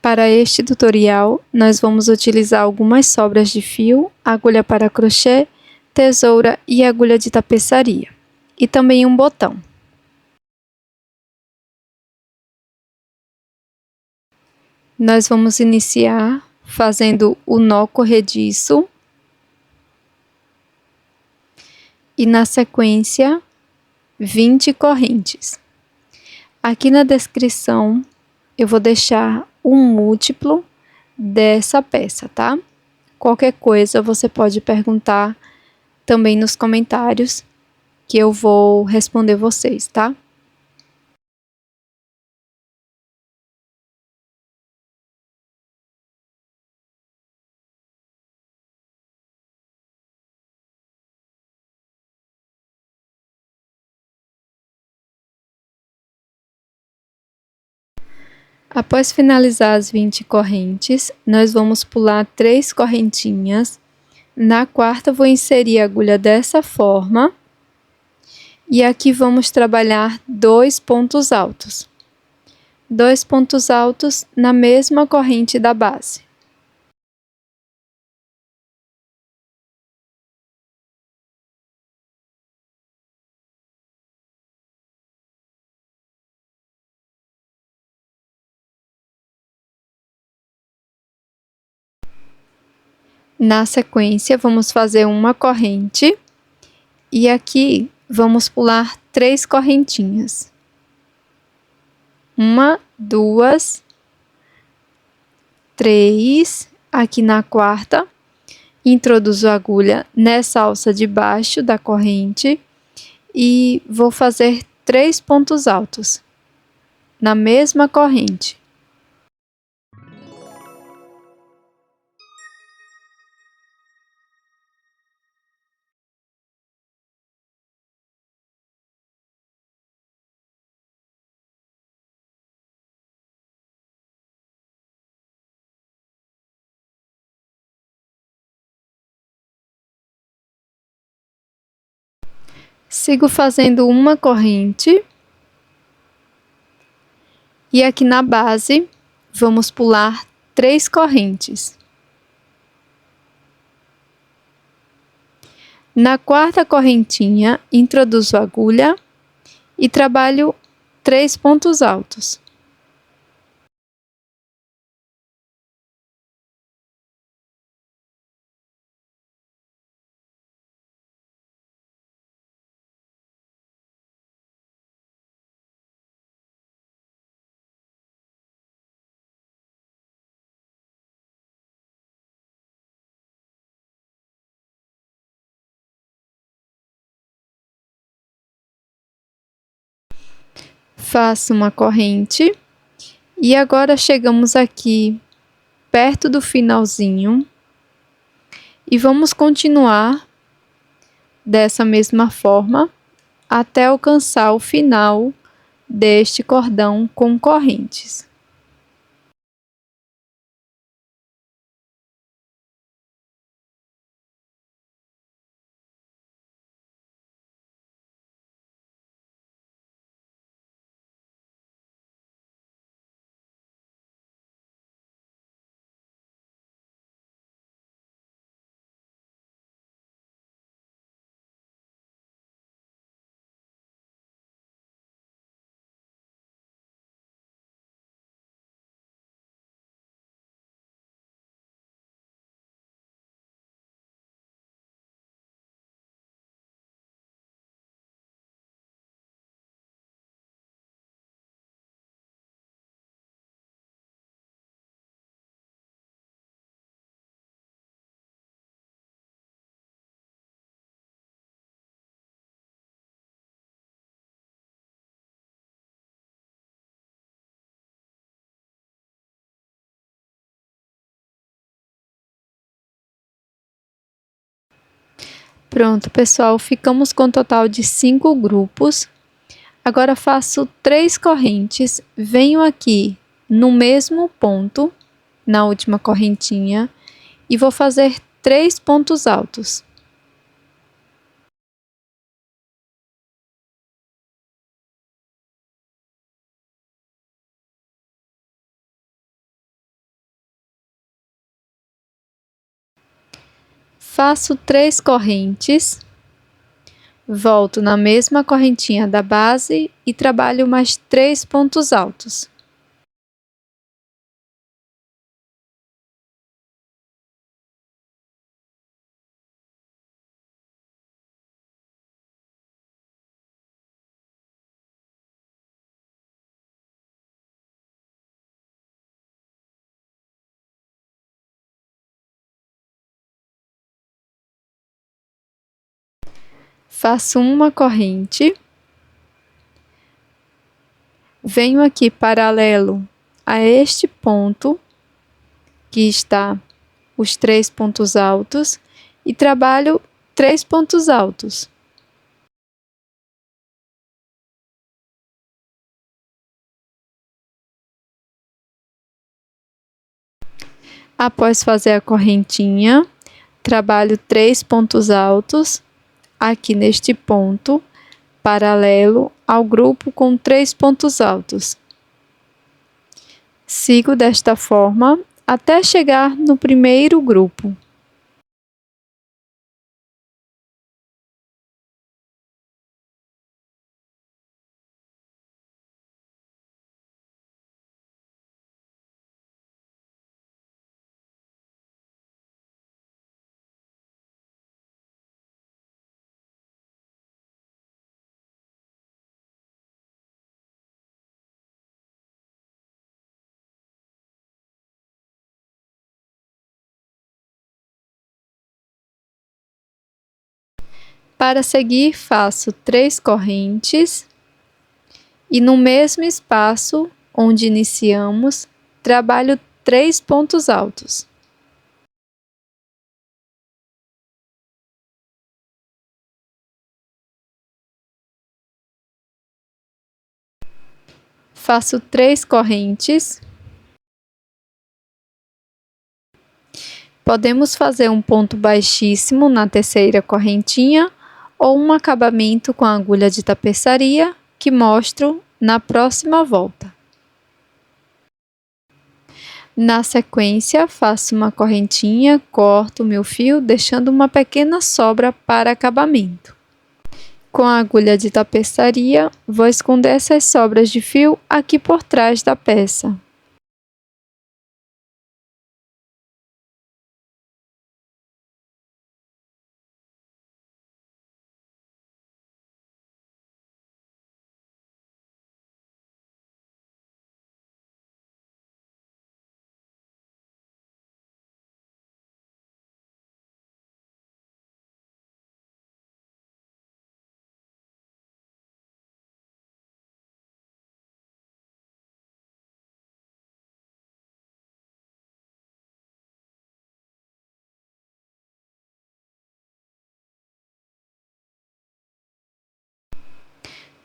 Para este tutorial, nós vamos utilizar algumas sobras de fio, agulha para crochê, tesoura e agulha de tapeçaria, e também um botão. Nós vamos iniciar fazendo o nó corrediço e, na sequência, 20 correntes. Aqui na descrição eu vou deixar um múltiplo dessa peça, tá? Qualquer coisa você pode perguntar também nos comentários, que eu vou responder vocês, tá? Após finalizar as 20 correntes, nós vamos pular 3 correntinhas. Na quarta, vou inserir a agulha dessa forma. E aqui vamos trabalhar 2 pontos altos. 2 pontos altos na mesma corrente da base. Na sequência, vamos fazer uma corrente. E aqui vamos pular 3 correntinhas. 1, 2, 3. Aqui na quarta, introduzo a agulha nessa alça de baixo da corrente e vou fazer 3 pontos altos na mesma corrente. Sigo fazendo uma corrente. E aqui na base, vamos pular 3 correntes. Na quarta correntinha, introduzo a agulha e trabalho 3 pontos altos. Faço uma corrente e agora chegamos aqui perto do finalzinho e vamos continuar dessa mesma forma até alcançar o final deste cordão com correntes. Pronto, pessoal, ficamos com um total de 5 grupos. Agora faço 3 correntes, venho aqui no mesmo ponto, na última correntinha, e vou fazer 3 pontos altos. Faço 3 correntes, volto na mesma correntinha da base e trabalho mais 3 pontos altos. Faço uma corrente, venho aqui paralelo a este ponto, que está os 3 pontos altos, e trabalho 3 pontos altos. Após fazer a correntinha, trabalho 3 pontos altos, aqui neste ponto, paralelo ao grupo com 3 pontos altos. Sigo desta forma até chegar no primeiro grupo. Para seguir, faço 3 correntes e no mesmo espaço onde iniciamos, trabalho 3 pontos altos. Faço 3 correntes. Podemos fazer um ponto baixíssimo na terceira correntinha ou um acabamento com a agulha de tapeçaria, que mostro na próxima volta. Na sequência, faço uma correntinha, corto o meu fio, deixando uma pequena sobra para acabamento. Com a agulha de tapeçaria, vou esconder essas sobras de fio aqui por trás da peça.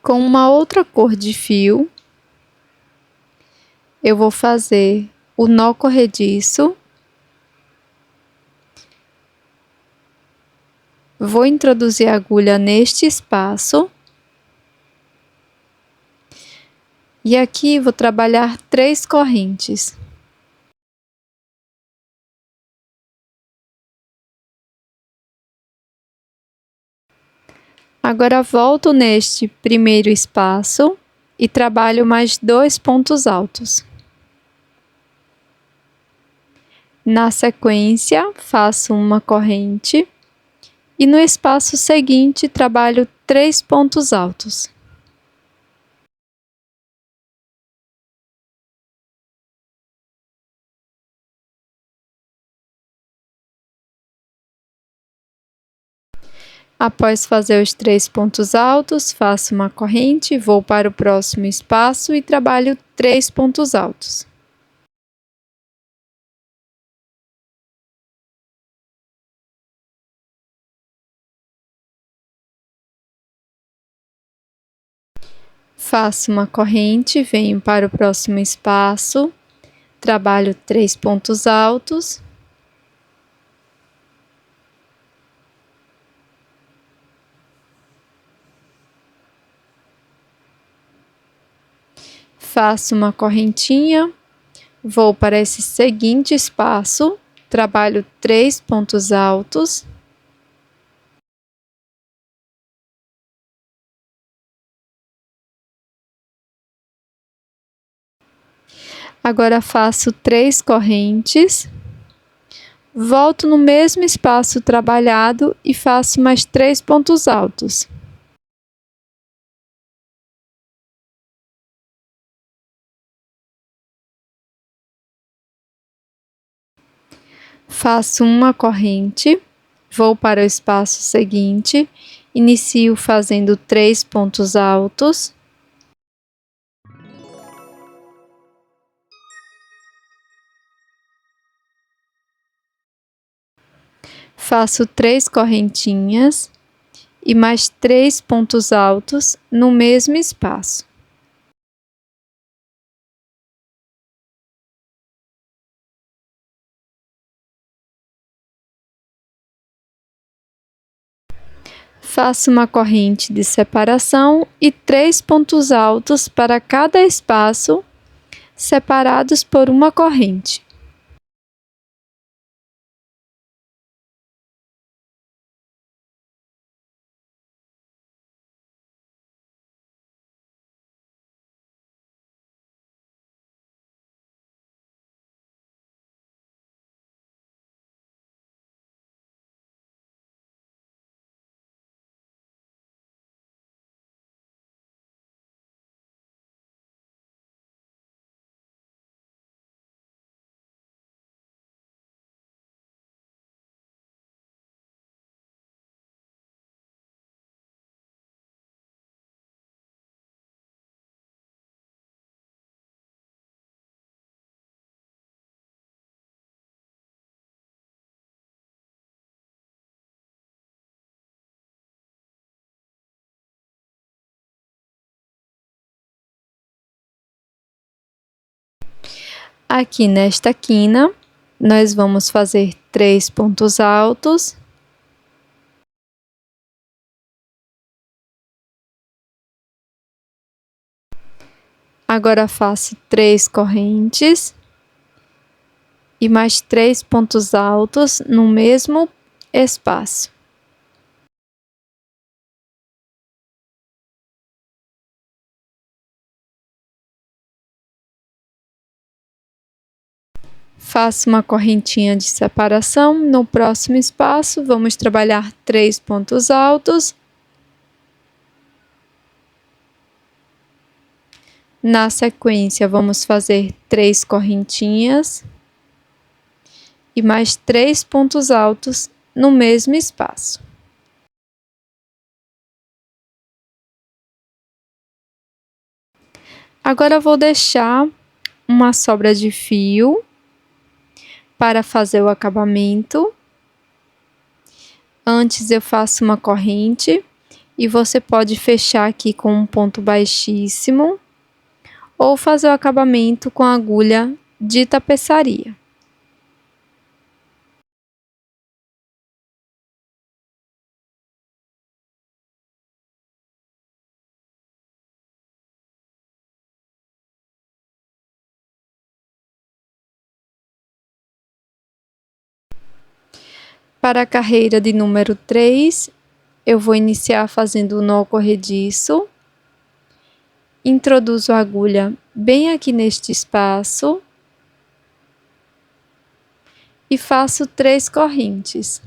Com uma outra cor de fio, eu vou fazer o nó corrediço. Vou introduzir a agulha neste espaço. E aqui vou trabalhar 3 correntes. Agora volto neste primeiro espaço e trabalho mais 2 pontos altos. Na sequência, faço uma corrente e no espaço seguinte trabalho 3 pontos altos. Após fazer os 3 pontos altos, faço uma corrente, vou para o próximo espaço e trabalho 3 pontos altos. Faço uma corrente, venho para o próximo espaço, trabalho 3 pontos altos. Faço uma correntinha, vou para esse seguinte espaço, trabalho 3 pontos altos. Agora faço 3 correntes, volto no mesmo espaço trabalhado e faço mais 3 pontos altos. Faço uma corrente, vou para o espaço seguinte, inicio fazendo 3 pontos altos. Faço 3 correntinhas e mais 3 pontos altos no mesmo espaço. Faço uma corrente de separação e 3 pontos altos para cada espaço, separados por uma corrente. Aqui nesta quina, nós vamos fazer 3 pontos altos. Agora faço 3 correntes e mais 3 pontos altos no mesmo espaço. Faço uma correntinha de separação. No próximo espaço, vamos trabalhar 3 pontos altos. Na sequência, vamos fazer 3 correntinhas e mais 3 pontos altos no mesmo espaço. Agora vou deixar uma sobra de fio para fazer o acabamento. Antes eu faço uma corrente e você pode fechar aqui com um ponto baixíssimo ou fazer o acabamento com a agulha de tapeçaria. Para a carreira de número 3, eu vou iniciar fazendo o nó corrediço. Introduzo a agulha bem aqui neste espaço e faço 3 correntes.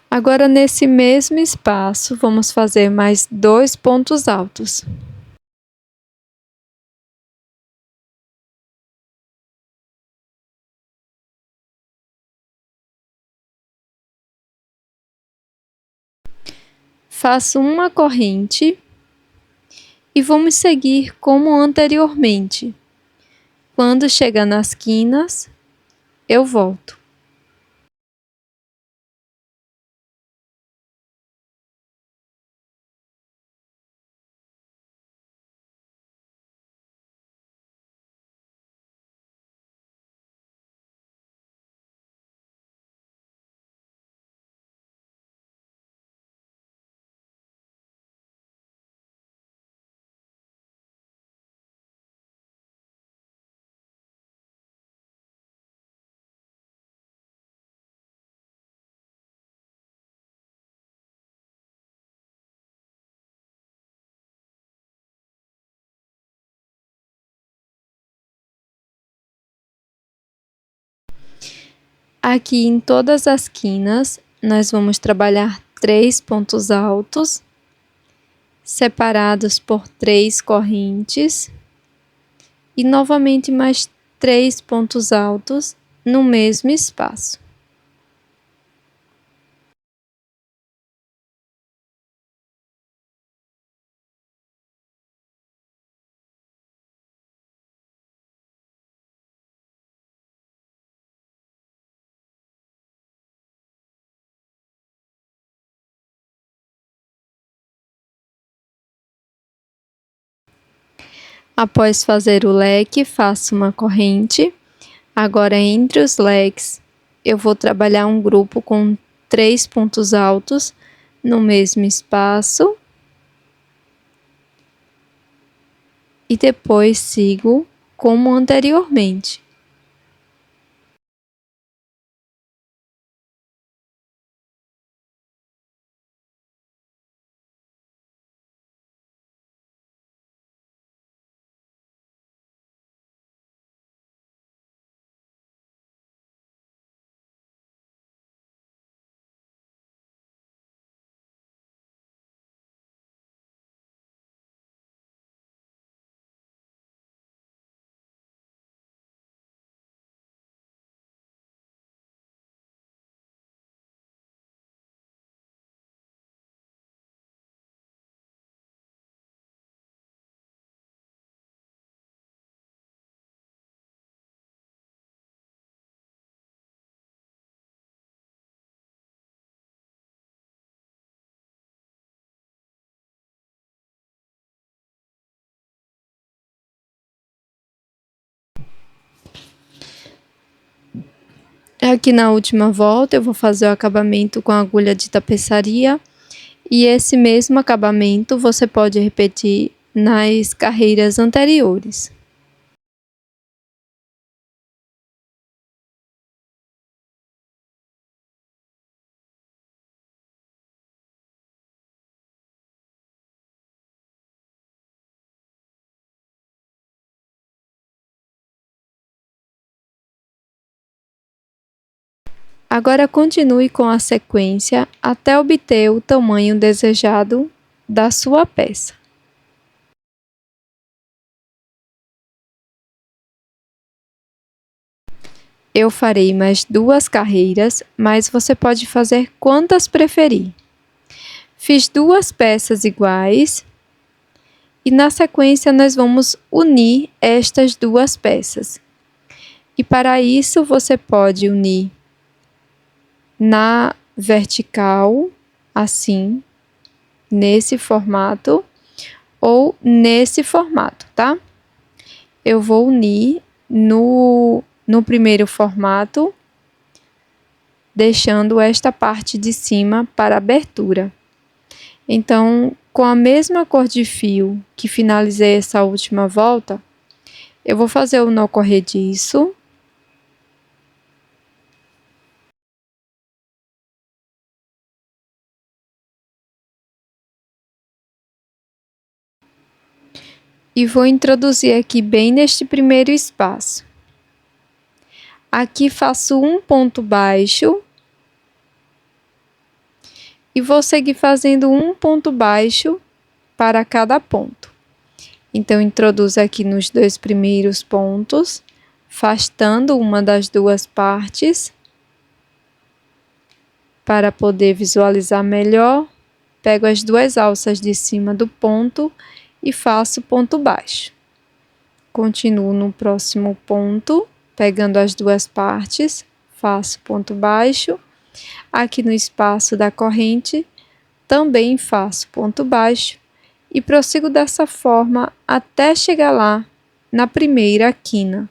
Agora, nesse mesmo espaço, vamos fazer mais 2 pontos altos. Faço uma corrente e vamos seguir como anteriormente. Quando chegar nas quinas, eu volto. Aqui em todas as quinas, nós vamos trabalhar 3 pontos altos, separados por 3 correntes, e novamente mais 3 pontos altos no mesmo espaço. Após fazer o leque, faço uma corrente. Agora, entre os leques, eu vou trabalhar um grupo com 3 pontos altos no mesmo espaço. E depois sigo como anteriormente. Aqui na última volta eu vou fazer o acabamento com agulha de tapeçaria, e esse mesmo acabamento você pode repetir nas carreiras anteriores. Agora continue com a sequência até obter o tamanho desejado da sua peça. Eu farei mais 2 carreiras, mas você pode fazer quantas preferir. Fiz 2 peças iguais e na sequência nós vamos unir estas 2 peças. E para isso você pode unir na vertical, assim, nesse formato, ou nesse formato, tá? Eu vou unir no primeiro formato, deixando esta parte de cima para abertura. Então, com a mesma cor de fio que finalizei essa última volta, eu vou fazer o nó corrediço. E vou introduzir aqui bem neste primeiro espaço. Aqui faço um ponto baixo e vou seguir fazendo um ponto baixo para cada ponto. Então, introduzo aqui nos 2 primeiros pontos, afastando uma das 2 partes para poder visualizar melhor. Pego as 2 alças de cima do ponto e faço ponto baixo. Continuo no próximo ponto, pegando as 2 partes, faço ponto baixo. Aqui no espaço da corrente, também faço ponto baixo e prossigo dessa forma até chegar lá na primeira quina.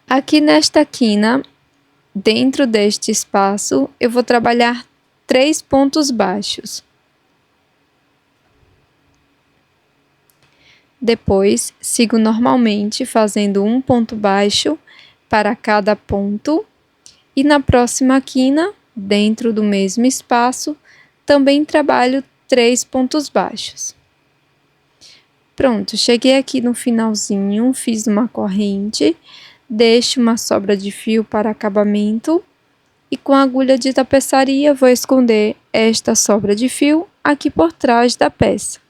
Aqui nesta quina, dentro deste espaço, eu vou trabalhar 3 pontos baixos. Depois, sigo normalmente fazendo um ponto baixo para cada ponto. E na próxima quina, dentro do mesmo espaço, também trabalho 3 pontos baixos. Pronto, cheguei aqui no finalzinho, fiz uma corrente, deixo uma sobra de fio para acabamento e com a agulha de tapeçaria vou esconder esta sobra de fio aqui por trás da peça.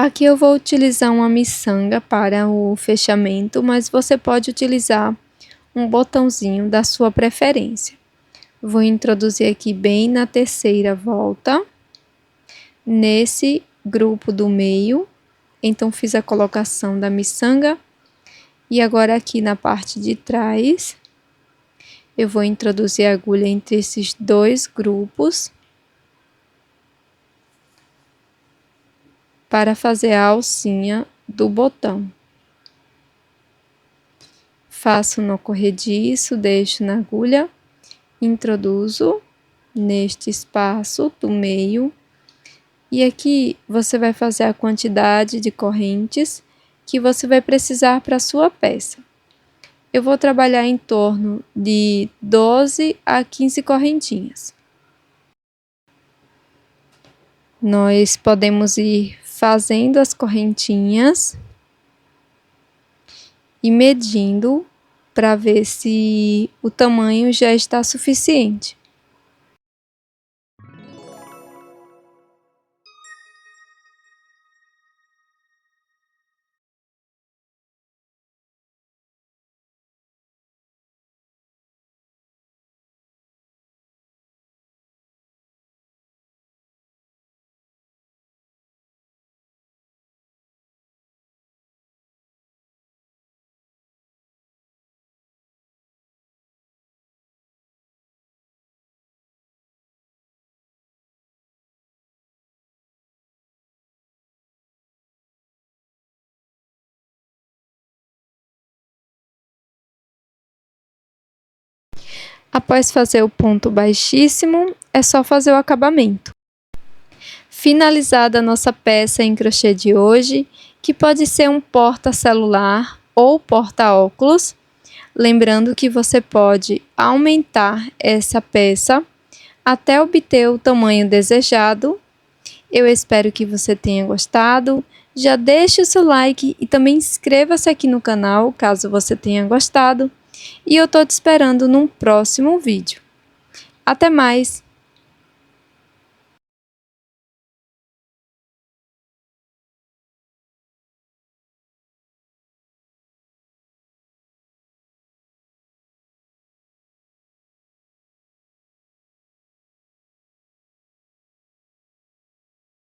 Aqui eu vou utilizar uma miçanga para o fechamento, mas você pode utilizar um botãozinho da sua preferência. Vou introduzir aqui bem na terceira volta, nesse grupo do meio. Então, fiz a colocação da miçanga. E agora aqui na parte de trás, eu vou introduzir a agulha entre esses 2 grupos para fazer a alcinha do botão. Faço nó corrediço, deixo na agulha, introduzo neste espaço do meio. E aqui você vai fazer a quantidade de correntes que você vai precisar para a sua peça. Eu vou trabalhar em torno de 12 a 15 correntinhas. Nós podemos ir fazendo as correntinhas e medindo para ver se o tamanho já está suficiente. Após fazer o ponto baixíssimo, é só fazer o acabamento. Finalizada a nossa peça em crochê de hoje, que pode ser um porta-celular ou porta-óculos. Lembrando que você pode aumentar essa peça até obter o tamanho desejado. Eu espero que você tenha gostado. Já deixe o seu like e também inscreva-se aqui no canal, caso você tenha gostado. E eu tô te esperando num próximo vídeo. Até mais!